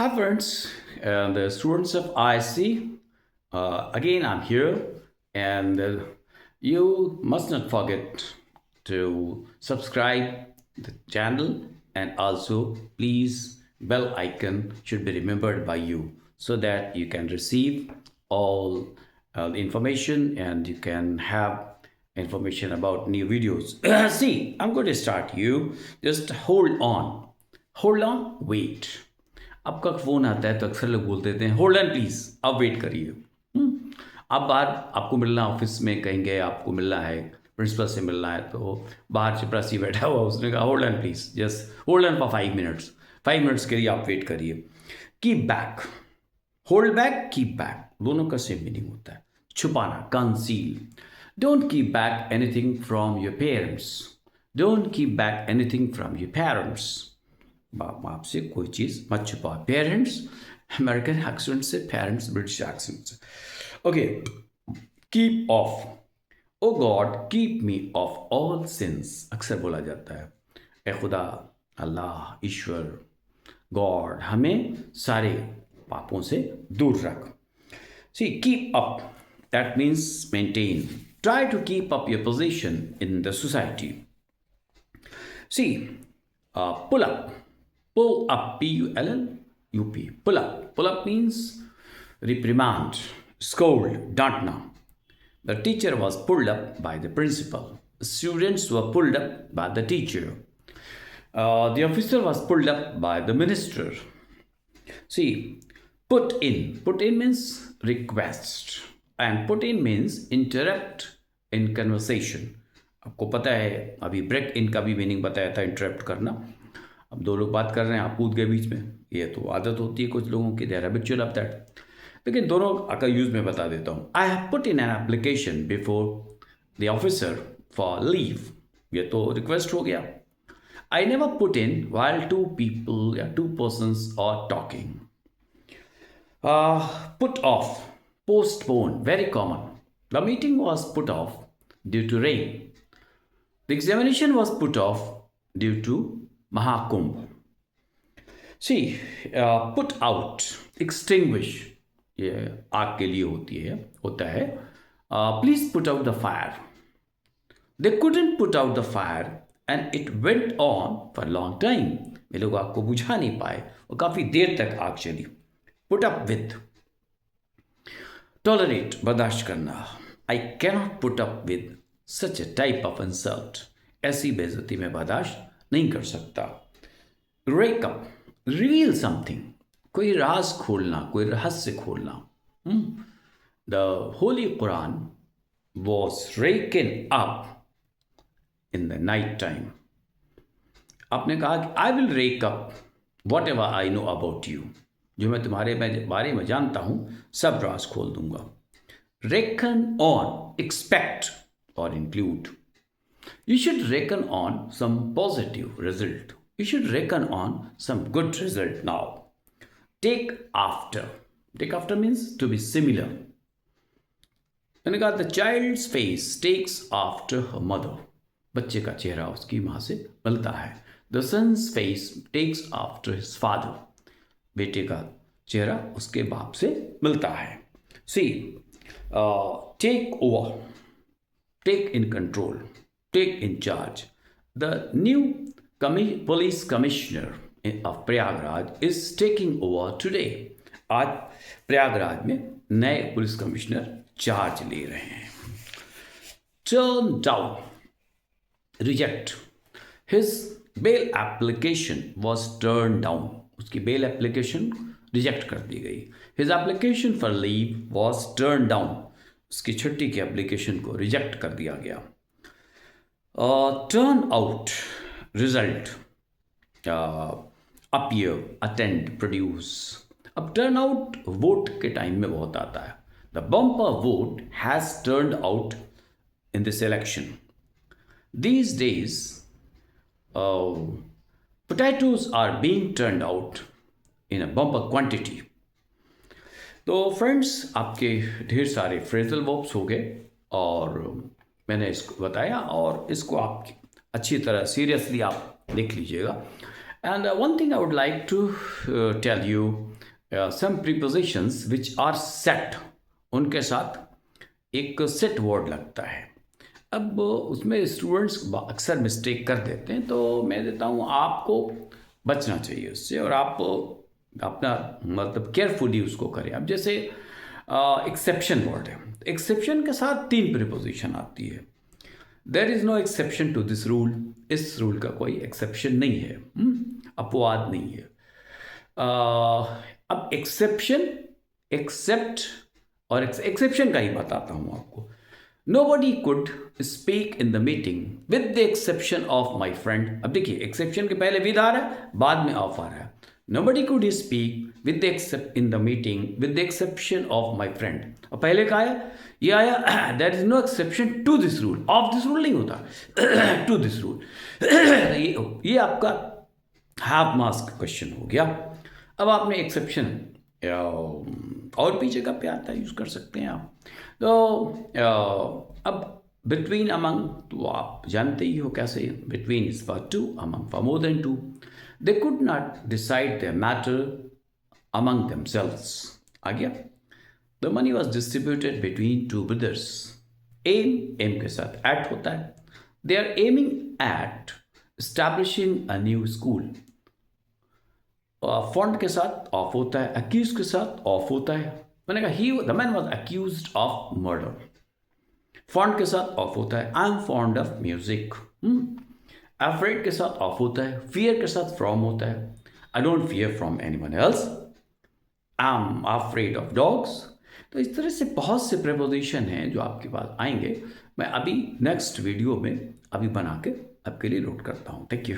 Hi friends and the students of ISC. Again, I'm here, and you must not forget to subscribe the channel, and also please bell icon should be remembered by you so that you can receive all the information and you can have information about new videos. See, I'm going to start you. Just hold on, wait. आपका phone आता है तो अक्सर लोग बोल देते हैं hold on please, आप वेट करिए। आप बाहर आपको मिलना, ऑफिस में कहेंगे आपको मिलना है, प्रिंसिपल से मिलना है, तो बाहर चपरासी बैठा हुआ उसने कहा hold on please, just hold on for 5 minutes. 5 minutes के लिए आप वेट करिए। Keep back, hold back, keep back, दोनों का सेम मीनिंग होता है। छुपाना, conceal. Don't keep back anything from your parents. Don't keep back anything from your parents. बाप बाप से कोई चीज़ मत छुपाओ। पेरेंट्स अमेरिकन एक्सेंट से, पेरेंट्स ब्रिटिश एक्सेंट से। Okay, keep off. Oh God keep me of all since, अक्सर बोला जाता है। ए खुदा, अल्लाह, ईश्वर, गॉड, हमें सारे पापों से दूर रख। See, keep up, that means maintain. Try to keep up your position in the society. See, pull up. Pull up, P-U-L-L-U-P, pull up. Pull up means reprimand, scold, डांटना. The teacher was pulled up by the principal. Students were pulled up by the teacher. The officer was pulled up by the minister. See, put in. Put in means request. And put in means interrupt in conversation. आपको पता है अभी break in का भी meaning बताया था, interrupt करना। अब दो लोग बात कर रहे हैं, आप कूद गए बीच में, ये तो आदत होती है कुछ लोगों की, देयर हैबिचुअल ऑफ दैट। लेकिन दोनों का यूज में बता देता हूँ। I have put in an application before the officer for leave, ये तो रिक्वेस्ट हो गया। I never put in while two people या two persons are talking. Put off, postpone, very common. The meeting was put off due to rain. The examination was put off due to Mahakumbh. See, put out, extinguish, ये आग के लिए होता है। Please put out the fire. They couldn't put out the fire and it went on for a long time. ये लोग आग को बुझा नहीं पाए और काफ़ी देर तक आग चली। Put up with, tolerate, बर्दाश्त करना। I cannot put up with such a type of insult. ऐसी बेइज्जती में बर्दाश्त नहीं कर सकता। रेक अप, रिवील समथिंग, कोई राज खोलना, कोई रहस्य खोलना। The holy Quran was reckon up in the night time. आपने कहा कि I will rake up whatever I know about you, जो मैं तुम्हारे बारे में जानता हूं सब राज खोल दूंगा। रेकन ऑन, एक्सपेक्ट और include. You should reckon on some positive result. You should reckon on some good result now. Take after. Take after means to be similar. मैंने कहा the child's face takes after her mother. बच्चे का चेहरा उसकी माँ से मिलता है। The son's face takes after his father. बेटे का चेहरा उसके बाप से मिलता है। See, take over, take in control, take in charge. The new police commissioner of Prayagraj is taking over today. आज प्रयागराज में नए पुलिस कमिश्नर चार्ज ले रहे हैं। Turn down, reject. His bail application was turned down. उसकी bail application reject कर दी गई। His application for leave was turned down. उसकी छुट्टी की एप्लीकेशन को रिजेक्ट कर दिया गया। Turn out, result, appear, attend, produce. अब टर्न आउट वोट के टाइम में बहुत आता है। The bumper vote has turned out in this election. These days potatoes are being turned out in a bumper quantity. तो फ्रेंड्स, आपके ढेर सारे फ्रेजल वर्ब्स हो गए और मैंने इसको बताया, और इसको आप अच्छी तरह सीरियसली आप देख लीजिएगा। And one thing I would like to tell you, some prepositions which are set, उनके साथ एक सेट वर्ड लगता है. अब उसमें स्टूडेंट्स अक्सर मिस्टेक कर देते हैं, तो मैं देता हूँ आपको बचना चाहिए उससे, और आप अपना मतलब केयरफुली उसको करें. अब जैसे एक्सेप्शन वर्ड है, एक्सेप्शन के साथ 3 प्रीपोजिशन आती है. There is no exception to this rule, इस रूल का कोई एक्सेप्शन नहीं है, अपवाद नहीं है. अब एक्सेप्शन, एक्सेप्ट और एक्सेप्शन का ही बताता हूँ आपको. Nobody could speak in the meeting with the exception of my friend. अब देखिए, एक्सेप्शन के पहले विद आ रहा है, बाद में ऑफ आ रहा है. Nobody could speak with the except in the meeting with the exception of my friend. और पहले का आया, ये आया there is no exception to this rule. Of this rule नहीं होता, to this rule. ये आपका हाफ मास्क क्वेश्चन हो गया. अब आपने एक्सेप्शन और भी जगह पे आता है, यूज़ कर सकते हैं आप. तो अब बिटवीन अमंग, तो आप जानते ही हो कैसे. Between is for 2, among for more than 2. They could not decide the matter among themselves. आ गया. The money was distributed between 2 brothers. Aim के साथ एट होता है. They are aiming at establishing a new school. Fond के साथ of होता है, अक्यूज के साथ ऑफ होता है. मैंने कहा the man was accused of murder. Font के साथ ऑफ होता है, I am fond of music. Afraid के साथ ऑफ होता है, फियर के साथ फ्रॉम होता है, I don't fear from anyone else, I am afraid of dogs. तो इस तरह से बहुत से प्रेपोजिशन हैं जो आपके पास आएंगे. मैं अभी नेक्स्ट वीडियो में अभी बना के आपके लिए लोड करता हूँ. Thank you.